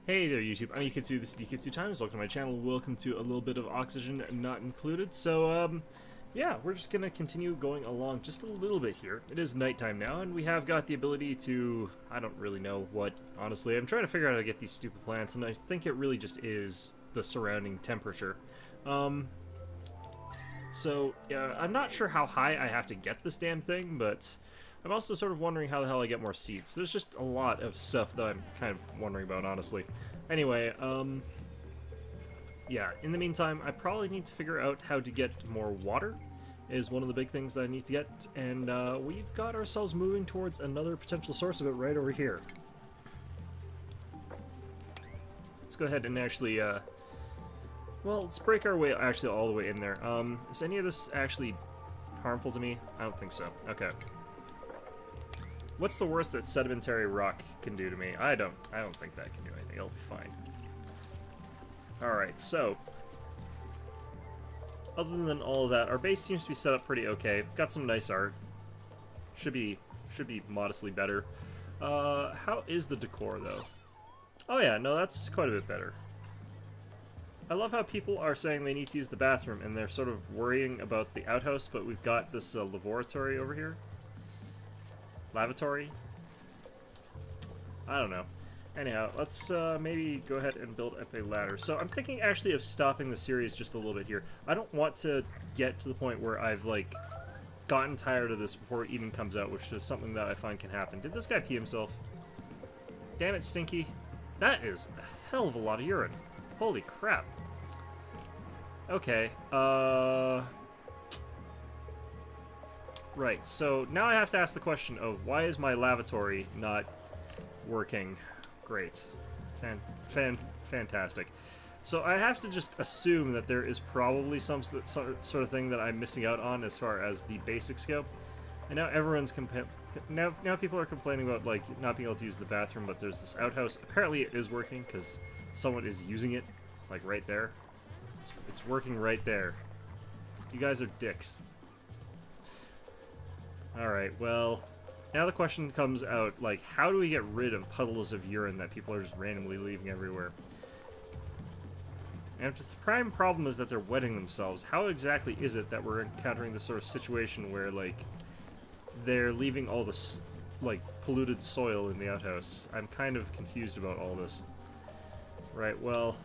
Hey there YouTube, I'm Yukitsu, this is Yukitsu Times, welcome to my channel, welcome to a little bit of oxygen not included. So, yeah, we're just gonna continue going along just a little bit here. It is nighttime now, and we have got the ability to, I don't really know what, honestly. I'm trying to figure out how to get these stupid plants, and I think it really just is the surrounding temperature. So, yeah, I'm not sure how high I have to get this damn thing, but I'm also sort of wondering how the hell I get more seats. There's just a lot of stuff that I'm kind of wondering about, honestly. Anyway, yeah, in the meantime, I probably need to figure out how to get more water, is one of the big things that I need to get, and we've got ourselves moving towards another potential source of it right over here. Let's go ahead and actually, well, let's break our way actually all the way in there. Is any of this actually harmful to me? I don't think so. Okay. What's the worst that sedimentary rock can do to me? I don't think that can do anything. It'll be fine. Alright, so other than all of that, our base seems to be set up pretty okay. Got some nice art. Should be modestly better. How is the decor though? Oh yeah, no, that's quite a bit better. I love how people are saying they need to use the bathroom and they're sort of worrying about the outhouse, but we've got this laboratory over here. Lavatory? I don't know. Anyhow, let's maybe go ahead and build up a ladder. So I'm thinking actually of stopping the series just a little bit here. I don't want to get to the point where I've, like, gotten tired of this before it even comes out, which is something that I find can happen. Did this guy pee himself? Damn it, Stinky. That is a hell of a lot of urine. Holy crap. Okay, right, so now I have to ask the question of why is my lavatory not working? Great. Fantastic. So I have to just assume that there is probably some sort of thing that I'm missing out on as far as the basics go. And now everyone's now people are complaining about, like, not being able to use the bathroom, but there's this outhouse. Apparently it is working because someone is using it, like, right there. It's working right there. You guys are dicks. Alright, well, now the question comes out, like, how do we get rid of puddles of urine that people are just randomly leaving everywhere? And if the prime problem is that they're wetting themselves, how exactly is it that we're encountering this sort of situation where, like, they're leaving all this, like, polluted soil in the outhouse? I'm kind of confused about all this. Right, well,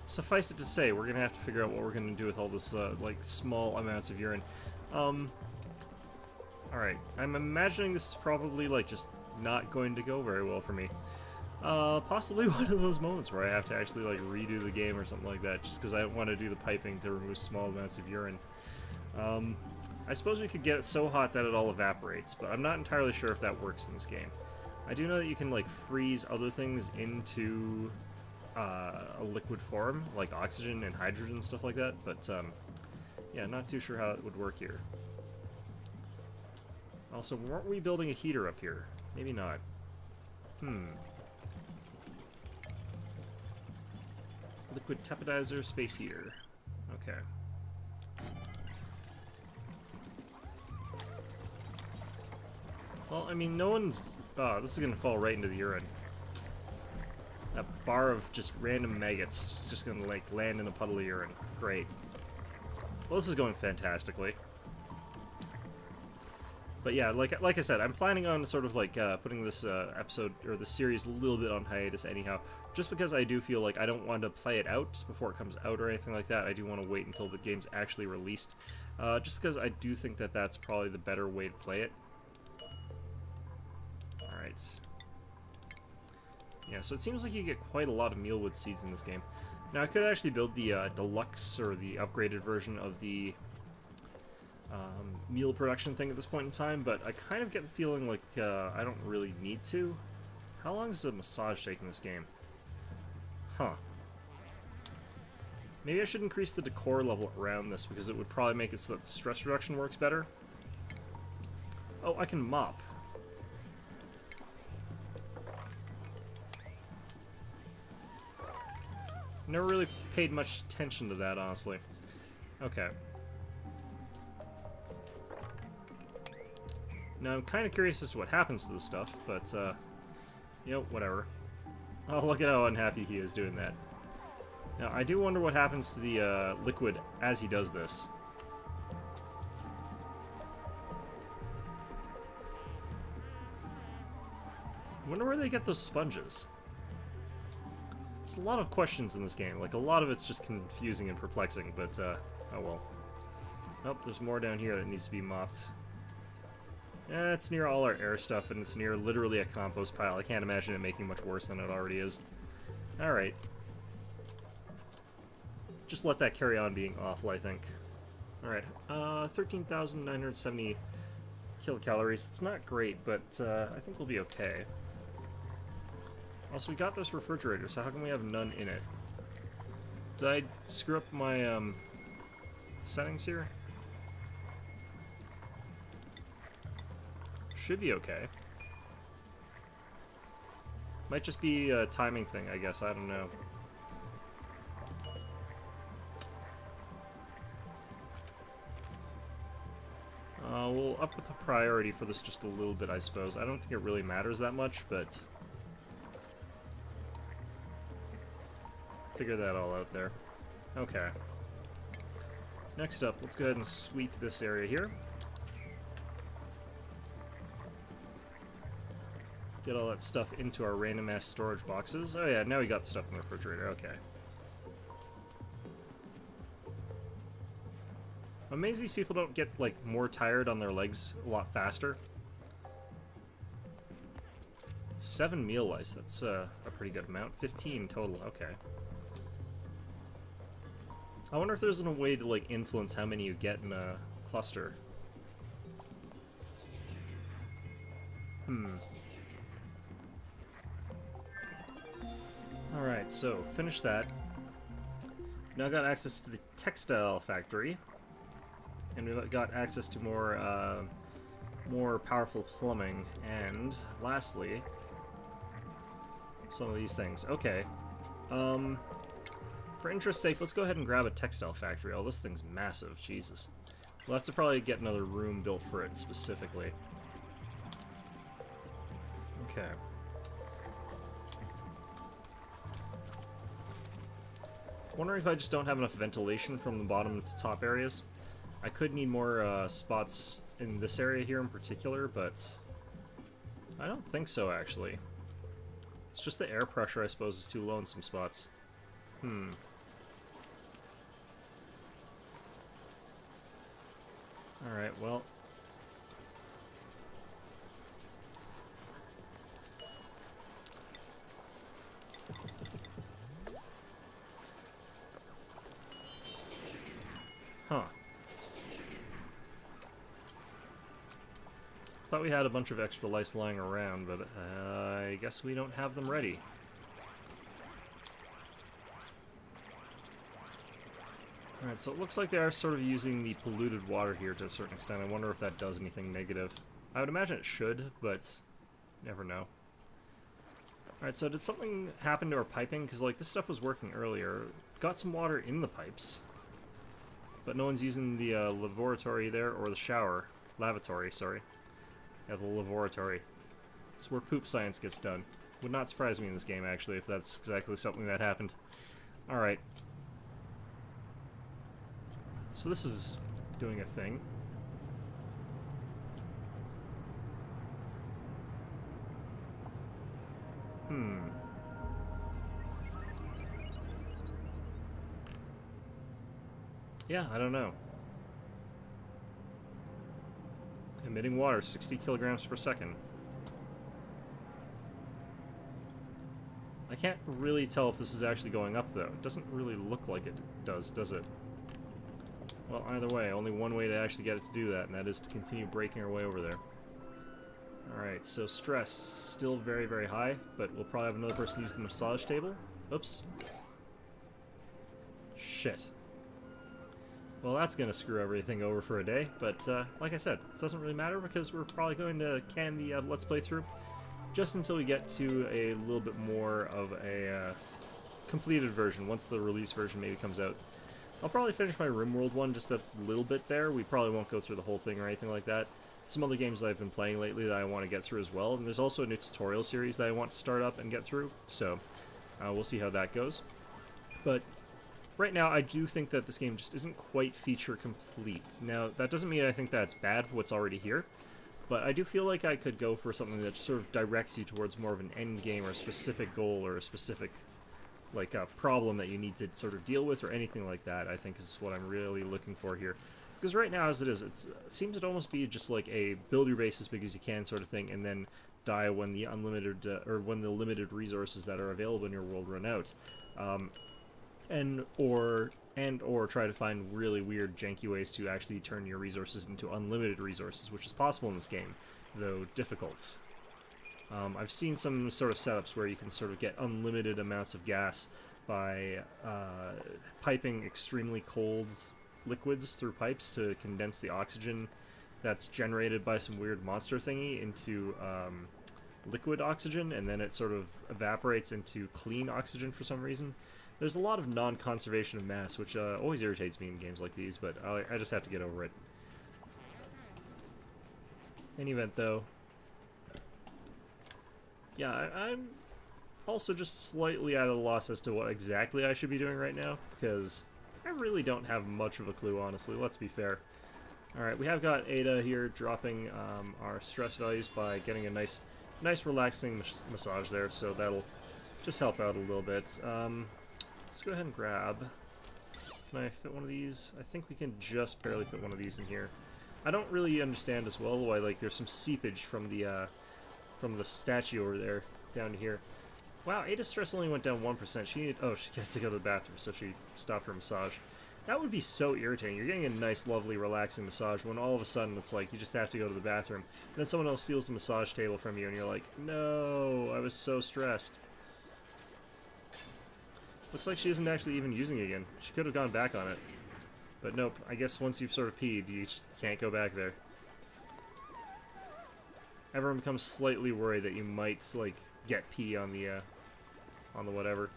suffice it to say, we're gonna have to figure out what we're gonna do with all this, like, small amounts of urine. Alright, I'm imagining this is probably, like, just not going to go very well for me. Possibly one of those moments where I have to actually, like, redo the game or something like that, just because I don't want to do the piping to remove small amounts of urine. I suppose we could get it so hot that it all evaporates, but I'm not entirely sure if that works in this game. I do know that you can, like, freeze other things into a liquid form, like oxygen and hydrogen and stuff like that, but yeah, not too sure how it would work here. Also, weren't we building a heater up here? Maybe not. Liquid teppidizer, space heater. Okay. Well, I mean, no one's... Oh, this is gonna fall right into the urine. That bar of just random maggots is just gonna, like, land in a puddle of urine. Great. Well, this is going fantastically. But yeah, like I said, I'm planning on sort of, like, putting this episode, or this series, a little bit on hiatus anyhow, just because I do feel like I don't want to play it out before it comes out or anything like that. I do want to wait until the game's actually released, just because I do think that that's probably the better way to play it. Alright. Yeah, so it seems like you get quite a lot of mealwood seeds in this game. Now, I could actually build the deluxe, or the upgraded version of the meal production thing at this point in time, but I kind of get the feeling like I don't really need to. How long does a massage take in this game? Huh. Maybe I should increase the decor level around this, because it would probably make it so that the stress reduction works better. Oh, I can mop. Never really paid much attention to that, honestly. Okay. Now, I'm kind of curious as to what happens to this stuff, but, you know, whatever. Oh, look at how unhappy he is doing that. Now, I do wonder what happens to the liquid as he does this. I wonder where they get those sponges. There's a lot of questions in this game. Like, a lot of it's just confusing and perplexing, but, oh well. Oh, there's more down here that needs to be mopped. Yeah, it's near all our air stuff, and it's near literally a compost pile. I can't imagine it making much worse than it already is. Alright. Just let that carry on being awful, I think. Alright, 13,970 kilocalories. It's not great, but I think we'll be okay. Also, we got this refrigerator, so how come we have none in it? Did I screw up my settings here? Should be okay. Might just be a timing thing, I guess. I don't know. We'll up with the priority for this just a little bit, I suppose. I don't think it really matters that much, but figure that all out there. Okay. Next up, let's go ahead and sweep this area here. Get all that stuff into our random ass storage boxes. Oh yeah, now we got stuff in the refrigerator, okay. I'm amazed these people don't get, like, more tired on their legs a lot faster. 7 meal lice, that's a pretty good amount. 15 total, okay. I wonder if there's a way to, like, influence how many you get in a cluster. Alright, so, finish that. Now got access to the textile factory. And we've got access to more, more powerful plumbing. And, lastly, some of these things. Okay. For interest's sake, let's go ahead and grab a textile factory. Oh, this thing's massive. Jesus. We'll have to probably get another room built for it specifically. Okay. Wondering if I just don't have enough ventilation from the bottom to top areas. I could need more spots in this area here in particular, but I don't think so, actually. It's just the air pressure, I suppose, is too low in some spots. Alright, well. Huh. Thought we had a bunch of extra lice lying around, but I guess we don't have them ready. Alright, so it looks like they are sort of using the polluted water here to a certain extent. I wonder if that does anything negative. I would imagine it should, but never know. Alright, so did something happen to our piping? Because, like, this stuff was working earlier. Got some water in the pipes, but no one's using the lavatory there, or the shower. Lavatory, sorry. Yeah, the lavatory. It's where poop science gets done. Would not surprise me in this game, actually, if that's exactly something that happened. Alright. So this is doing a thing. Yeah, I don't know. Emitting water, 60 kilograms per second. I can't really tell if this is actually going up, though. It doesn't really look like it does it? Well, either way, only one way to actually get it to do that, and that is to continue breaking our way over there. Alright, so stress, still very, very high, but we'll probably have another person use the massage table. Oops. Shit. Well, that's gonna screw everything over for a day, but like I said, it doesn't really matter because we're probably going to can the Let's Play through just until we get to a little bit more of a completed version, once the release version maybe comes out. I'll probably finish my RimWorld one just a little bit there. We probably won't go through the whole thing or anything like that. some other games that I've been playing lately that I want to get through as well, and there's also a new tutorial series that I want to start up and get through, so we'll see how that goes. But right now, I do think that this game just isn't quite feature complete. Now, that doesn't mean I think that's bad for what's already here, but I do feel like I could go for something that just sort of directs you towards more of an end game or a specific goal or a specific like a problem that you need to sort of deal with or anything like that. I think is what I'm really looking for here. Because right now, as it is, it seems to almost be just like a build your base as big as you can sort of thing, and then die when the unlimited or when the limited resources that are available in your world run out, and or try to find really weird, janky ways to actually turn your resources into unlimited resources, which is possible in this game, though difficult. I've seen some sort of setups where you can sort of get unlimited amounts of gas by piping extremely cold liquids through pipes to condense the oxygen that's generated by some weird monster thingy into liquid oxygen, and then it sort of evaporates into clean oxygen for some reason. There's a lot of non-conservation of mass, which always irritates me in games like these, but I just have to get over it. In any event, though, yeah, I'm also just slightly at a loss as to what exactly I should be doing right now, because I really don't have much of a clue, honestly, let's be fair. Alright, we have got Ada here dropping our stress values by getting a nice relaxing massage there, so that'll just help out a little bit. Let's go ahead and grab... Can I fit one of these? I think we can just barely fit one of these in here. I don't really understand as well why, like, there's some seepage from the statue over there down to here. Wow, Ada's stress only went down 1%. She had to go to the bathroom, so she stopped her massage. That would be so irritating. You're getting a nice, lovely, relaxing massage when all of a sudden it's like you just have to go to the bathroom. And then someone else steals the massage table from you and you're like, no, I was so stressed. Looks like she isn't actually even using it again. She could have gone back on it. But nope, I guess once you've sort of peed, you just can't go back there. Everyone becomes slightly worried that you might, like, get pee on the whatever.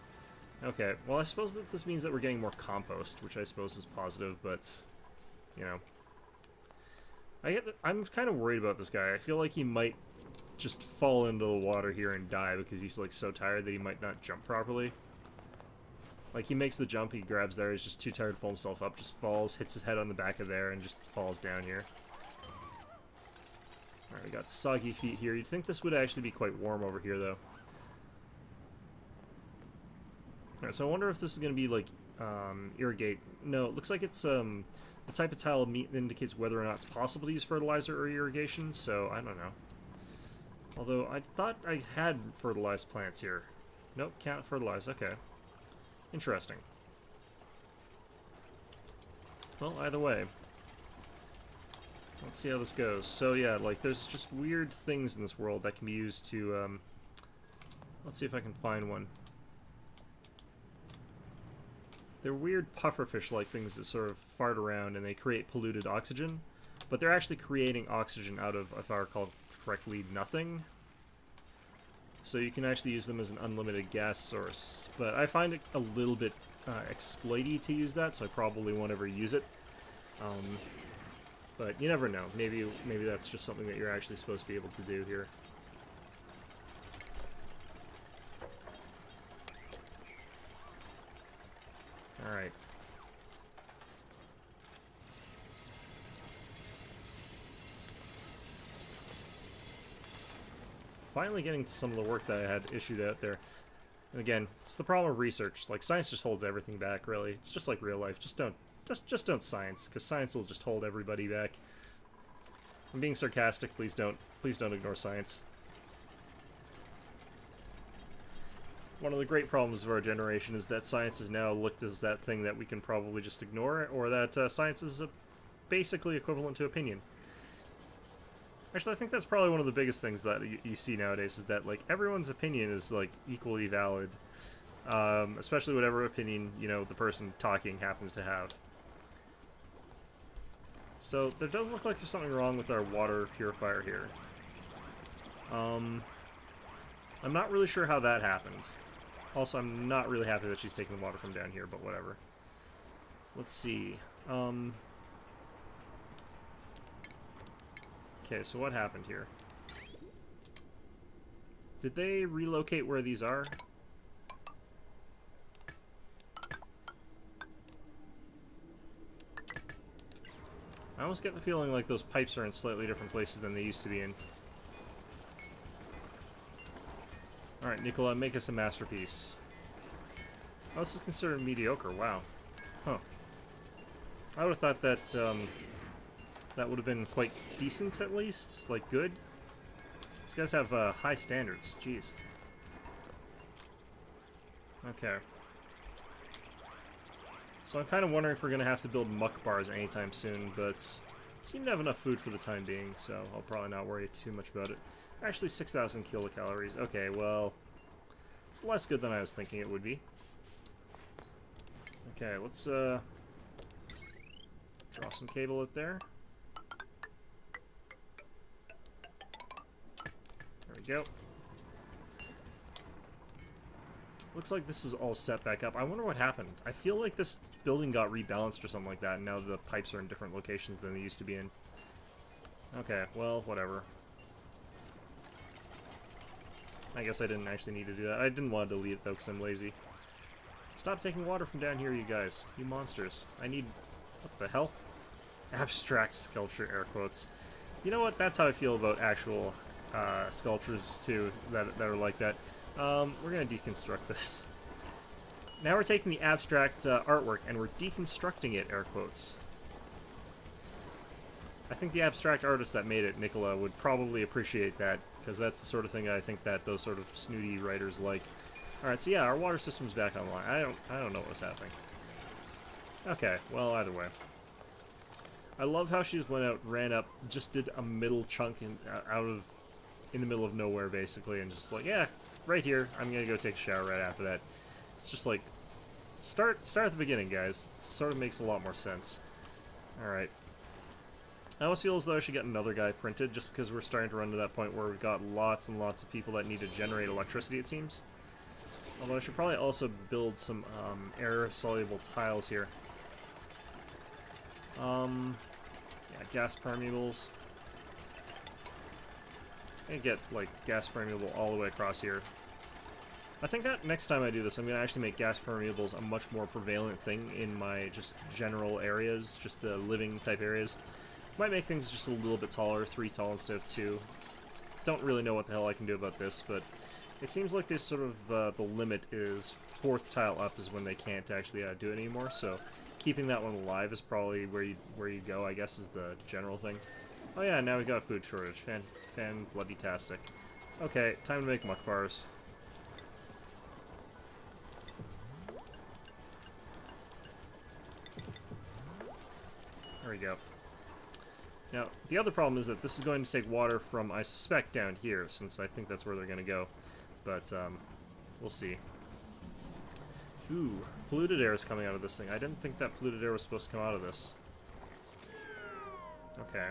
Okay, well I suppose that this means that we're getting more compost, which I suppose is positive, but, you know. I'm kind of worried about this guy. I feel like he might just fall into the water here and die because he's, like, so tired that he might not jump properly. Like, he makes the jump, he grabs there, he's just too tired to pull himself up, just falls, hits his head on the back of there, and just falls down here. Alright, we got soggy feet here. You'd think this would actually be quite warm over here, though. Alright, so I wonder if this is going to be, like, irrigate. No, it looks like it's, the type of tile indicates whether or not it's possible to use fertilizer or irrigation, so I don't know. Although, I thought I had fertilized plants here. Nope, can't fertilize, okay. Interesting. Well, either way. Let's see how this goes. So yeah, like, there's just weird things in this world that can be used to, let's see if I can find one. They're weird pufferfish-like things that sort of fart around and they create polluted oxygen, but they're actually creating oxygen out of, if I recall correctly, nothing. So you can actually use them as an unlimited gas source. But I find it a little bit exploity to use that, so I probably won't ever use it. But you never know. Maybe that's just something that you're actually supposed to be able to do here. Alright. Finally getting to some of the work that I had issued out there. And again, it's the problem of research. Like, science just holds everything back, really. It's just like real life. Just don't science, because science will just hold everybody back. I'm being sarcastic. Please don't ignore science. One of the great problems of our generation is that science is now looked as that thing that we can probably just ignore, or that science is basically equivalent to opinion. Actually, I think that's probably one of the biggest things that you see nowadays, is that, like, everyone's opinion is, like, equally valid. Especially whatever opinion, you know, the person talking happens to have. So, there does look like there's something wrong with our water purifier here. I'm not really sure how that happened. Also, I'm not really happy that she's taking the water from down here, but whatever. Let's see. Okay, so what happened here? Did they relocate where these are? I almost get the feeling like those pipes are in slightly different places than they used to be in. Alright, Nicola, make us a masterpiece. Oh, this is considered mediocre, wow. Huh. I would have thought that, that would have been quite decent, at least. Like, good. These guys have, high standards. Jeez. Okay. So I'm kind of wondering if we're going to have to build muck bars anytime soon, but seem to have enough food for the time being, so I'll probably not worry too much about it. Actually, 6,000 kilocalories. Okay, well, it's less good than I was thinking it would be. Okay, let's, draw some cable out there. There we go. Looks like this is all set back up. I wonder what happened. I feel like this building got rebalanced or something like that, and now the pipes are in different locations than they used to be in. Okay, well, whatever. I guess I didn't actually need to do that. I didn't want to delete it, though, because I'm lazy. Stop taking water from down here, you guys. You monsters. I need... What the hell? Abstract sculpture, air quotes. You know what? That's how I feel about actual sculptures, too, that are like that. We're going to deconstruct this. Now we're taking the abstract artwork and we're deconstructing it, air quotes. I think the abstract artist that made it, Nicola, would probably appreciate that, because that's the sort of thing I think that those sort of snooty writers like. Alright, so yeah, our water system's back online. I don't know what's happening. Okay, well, either way. I love how she just went out, ran up, just did a middle chunk in the middle of nowhere, basically, and just like, yeah, right here, I'm gonna go take a shower right after that. It's just like, start at the beginning, guys. It sort of makes a lot more sense. Alright. I almost feel as though I should get another guy printed, just because we're starting to run to that point where we've got lots and lots of people that need to generate electricity, it seems. Although I should probably also build some air-soluble tiles here. Yeah, gas permeables. I can get, like, gas permeable all the way across here. I think that next time I do this, I'm going to actually make gas permeables a much more prevalent thing in my just general areas, just the living type areas. Might make things just a little bit taller, 3 tall instead of 2. Don't really know what the hell I can do about this, but it seems like there's sort of, the limit is 4th tile up is when they can't actually do it anymore, so keeping that one alive is probably where you go, I guess, is the general thing. Oh yeah, now we got food shortage. Fan-bloody-tastic. Okay, time to make muck bars. There we go. Now, the other problem is that this is going to take water from, I suspect, down here, since I think that's where they're going to go. But, we'll see. Ooh, polluted air is coming out of this thing. I didn't think that polluted air was supposed to come out of this. Okay.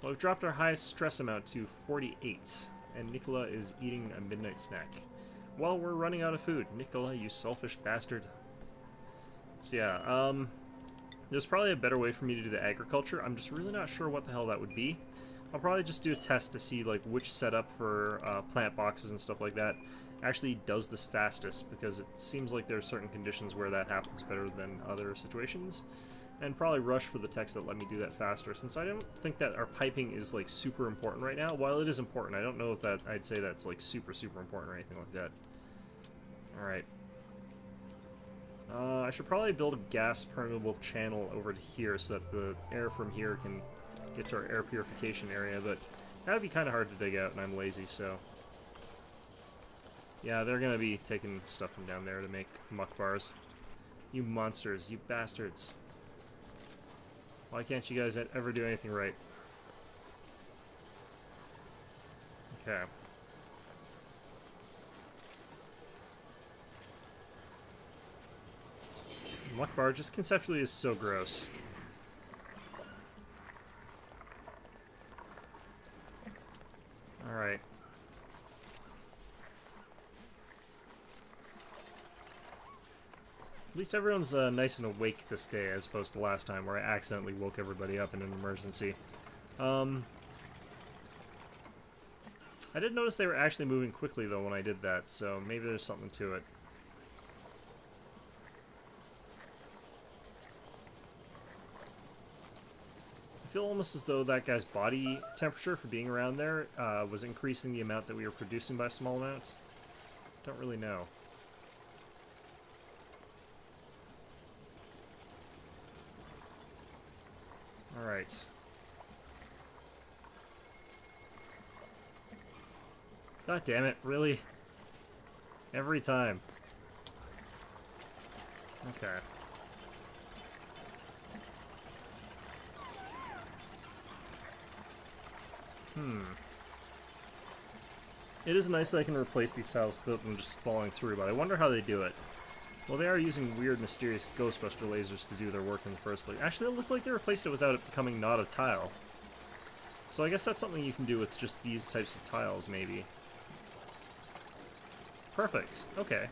Well, we've dropped our highest stress amount to 48, and Nicola is eating a midnight snack. Well, we're running out of food. Nicola, you selfish bastard. So yeah, there's probably a better way for me to do the agriculture. I'm just really not sure what the hell that would be. I'll probably just do a test to see like which setup for plant boxes and stuff like that actually does this fastest, because it seems like there are certain conditions where that happens better than other situations. And probably rush for the text that let me do that faster, since I don't think that our piping is like super important right now. While it is important, I don't know if that I'd say that's like super important or anything like that. Alright. I should probably build a gas permeable channel over to here so that the air from here can get to our air purification area, but that would be kind of hard to dig out, and I'm lazy, so... Yeah, they're gonna be taking stuff from down there to make muck bars. You monsters, you bastards. Why can't you guys ever do anything right? Okay. Muck bar just conceptually is so gross. Alright. least everyone's nice and awake this day, as opposed to last time where I accidentally woke everybody up in an emergency. I did notice they were actually moving quickly, though, when I did that, so maybe there's something to it. I feel almost as though that guy's body temperature for being around there was increasing the amount that we were producing by a small amount. Don't really know. Alright. God damn it, really? Every time. Okay. It is nice that I can replace these tiles without them just falling through, but I wonder how they do it. Well, they are using weird, mysterious Ghostbuster lasers to do their work in the first place. Actually, it looked like they replaced it without it becoming not a tile. So I guess that's something you can do with just these types of tiles, maybe. Perfect. Okay.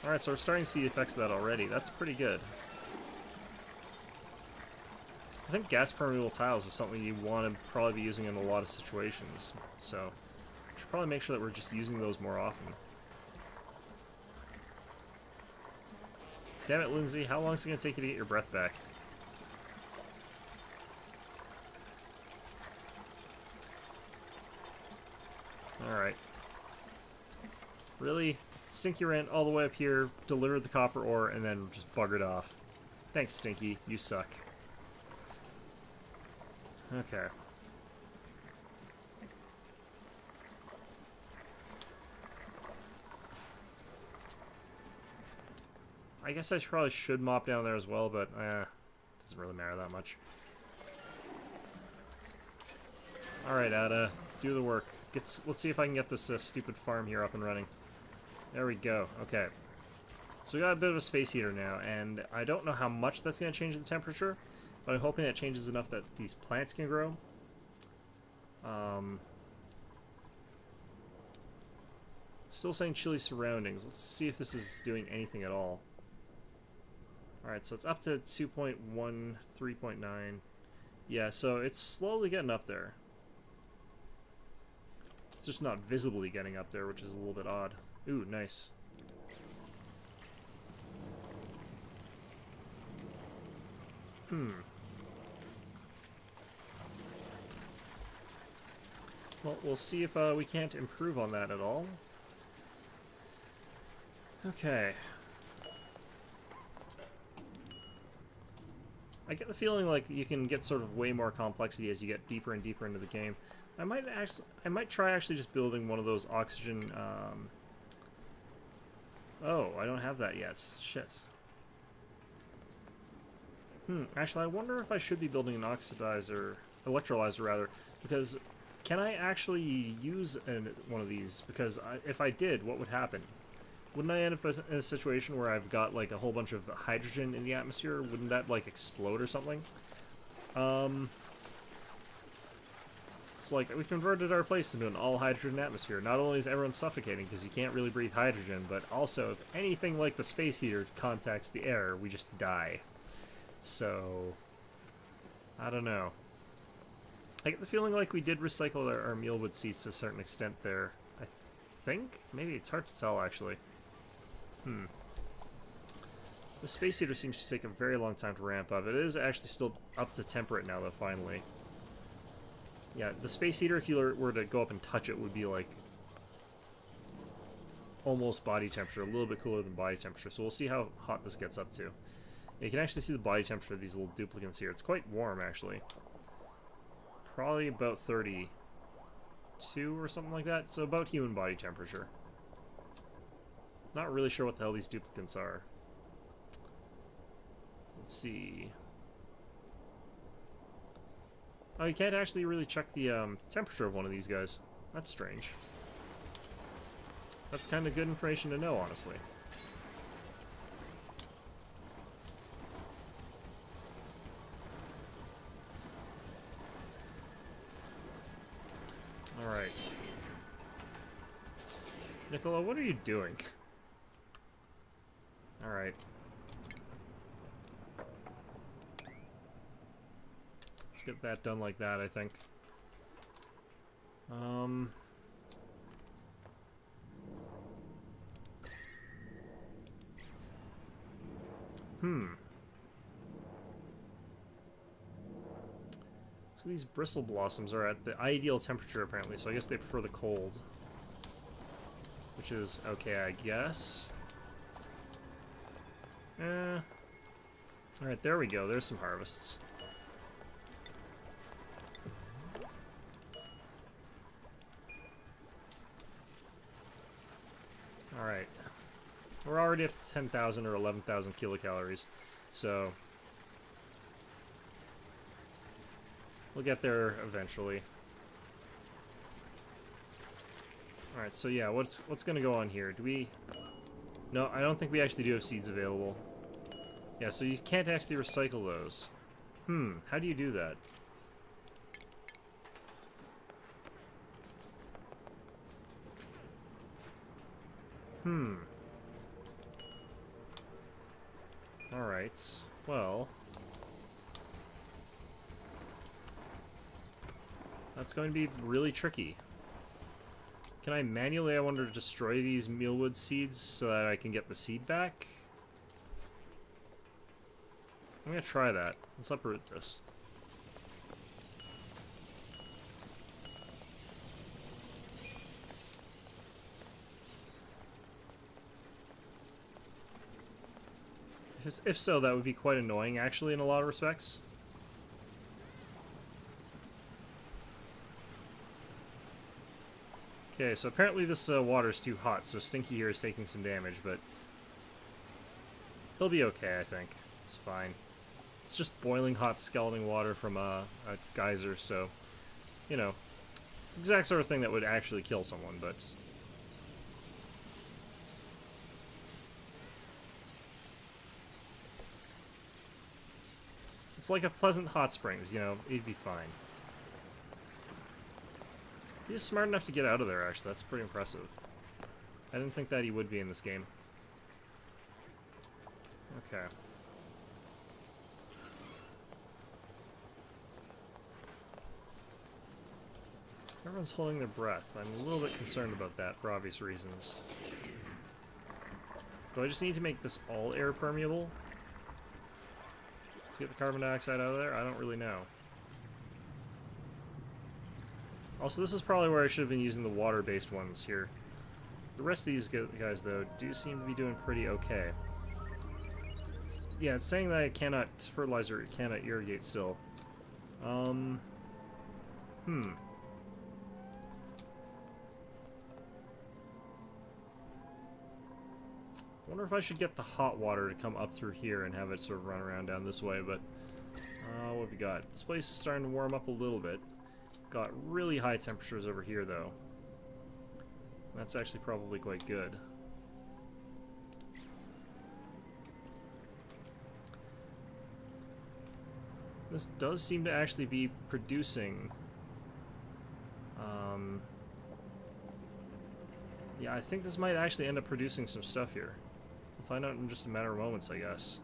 Alright, so we're starting to see the effects of that already. That's pretty good. I think gas permeable tiles is something you want to probably be using in a lot of situations, so we should probably make sure that we're just using those more often. Damn it, Lindsay, how long is it going to take you to get your breath back? Alright. Really? Stinky ran all the way up here, delivered the copper ore, and then just buggered off. Thanks, Stinky. You suck. Okay. I guess I probably should mop down there as well, but it doesn't really matter that much. Alright, Ada, do the work. Let's see if I can get this stupid farm here up and running. There we go. Okay. So we got a bit of a space heater now, and I don't know how much that's going to change the temperature, but I'm hoping that changes enough that these plants can grow. Still saying chilly surroundings. Let's see if this is doing anything at all. Alright, so it's up to 2.1, 3.9. Yeah, so it's slowly getting up there. It's just not visibly getting up there, which is a little bit odd. Ooh, nice. Well, we'll see if we can't improve on that at all. Okay. I get the feeling like you can get sort of way more complexity as you get deeper and deeper into the game. I might try actually just building one of those oxygen. Oh, I don't have that yet. Shit. Actually, I wonder if I should be building an electrolyzer rather, because can I actually use one of these? Because if I did, what would happen? Wouldn't I end up in a situation where I've got like a whole bunch of hydrogen in the atmosphere? Wouldn't that like explode or something? It's like we converted our place into an all-hydrogen atmosphere. Not only is everyone suffocating because you can't really breathe hydrogen, but also if anything like the space heater contacts the air, we just die. So, I don't know. I get the feeling like we did recycle our mealwood seeds to a certain extent there. I think? Maybe it's hard to tell, actually. The space heater seems to take a very long time to ramp up. It is actually still up to temperate now, though, finally. Yeah, the space heater, if you were to go up and touch it, would be like almost body temperature, a little bit cooler than body temperature. So we'll see how hot this gets up to. You can actually see the body temperature of these little duplicants here. It's quite warm, actually. Probably about 32 or something like that. So about human body temperature. Not really sure what the hell these duplicants are. Let's see. Oh, you can't actually really check the temperature of one of these guys. That's strange. That's kind of good information to know, honestly. Alright. Nicola, what are you doing? Alright. Let's get that done like that, I think. So these bristle blossoms are at the ideal temperature, apparently, so I guess they prefer the cold. Which is okay, I guess. Alright, there we go. There's some harvests. Alright. We're already up to 10,000 or 11,000 kilocalories, so we'll get there eventually. Alright, so yeah, what's gonna go on here? Do we... No, I don't think we actually do have seeds available. Yeah, so you can't actually recycle those. How do you do that? Alright, well... That's going to be really tricky. Can I manually, I wonder, destroy these mealwood seeds so that I can get the seed back? I'm gonna try that. Let's uproot this. If so, that would be quite annoying, actually, in a lot of respects. Okay, so apparently this water is too hot, so Stinky here is taking some damage, but he'll be okay, I think. It's fine. It's just boiling hot scalding water from a geyser, so, you know, it's the exact sort of thing that would actually kill someone, but... It's like a pleasant hot springs, you know, he'd be fine. He's smart enough to get out of there, actually. That's pretty impressive. I didn't think that he would be in this game. Okay. Everyone's holding their breath. I'm a little bit concerned about that for obvious reasons. Do I just need to make this all air permeable to get the carbon dioxide out of there? I don't really know. Also, this is probably where I should have been using the water-based ones here. The rest of these guys, though, do seem to be doing pretty okay. Yeah, it's saying that I cannot fertilize or cannot irrigate still. I wonder if I should get the hot water to come up through here and have it sort of run around down this way, but... what have we got? This place is starting to warm up a little bit. Got really high temperatures over here, though. That's actually probably quite good. This does seem to actually be producing... yeah, I think this might actually end up producing some stuff here. We'll find out in just a matter of moments, I guess.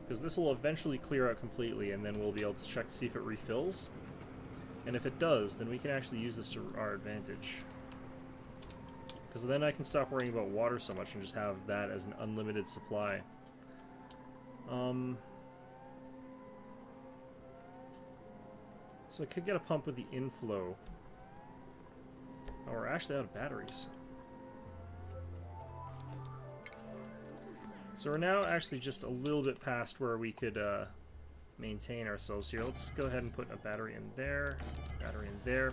Because this will eventually clear out completely, and then we'll be able to check to see if it refills. And if it does, then we can actually use this to our advantage. Because then I can stop worrying about water so much and just have that as an unlimited supply. So I could get a pump with the inflow. Oh, we're actually out of batteries. So we're now actually just a little bit past where we could maintain ourselves here. Let's go ahead and put a battery in there, battery in there.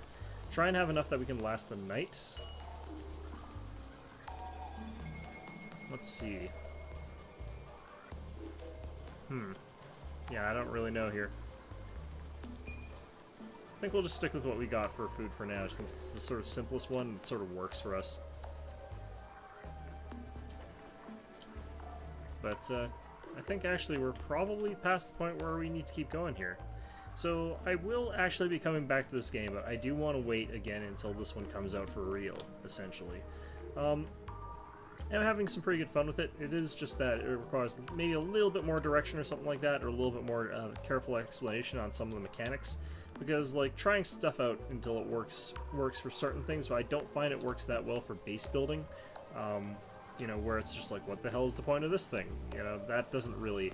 Try and have enough that we can last the night. Let's see. Yeah, I don't really know here. I think we'll just stick with what we got for food for now, since it's the sort of simplest one. It sort of works for us. But I think actually we're probably past the point where we need to keep going here. So I will actually be coming back to this game, but I do want to wait again until this one comes out for real, essentially. And I'm having some pretty good fun with it. It is just that it requires maybe a little bit more direction or something like that, or a little bit more careful explanation on some of the mechanics. Because, like, trying stuff out until it works for certain things, but I don't find it works that well for base building. You know, where it's just like, what the hell is the point of this thing? You know, that doesn't really...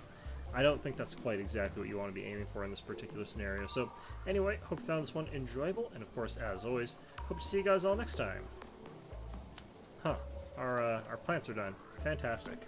I don't think that's quite exactly what you want to be aiming for in this particular scenario. So, anyway, hope you found this one enjoyable, and of course, as always, hope to see you guys all next time. Huh. Our plants are done. Fantastic.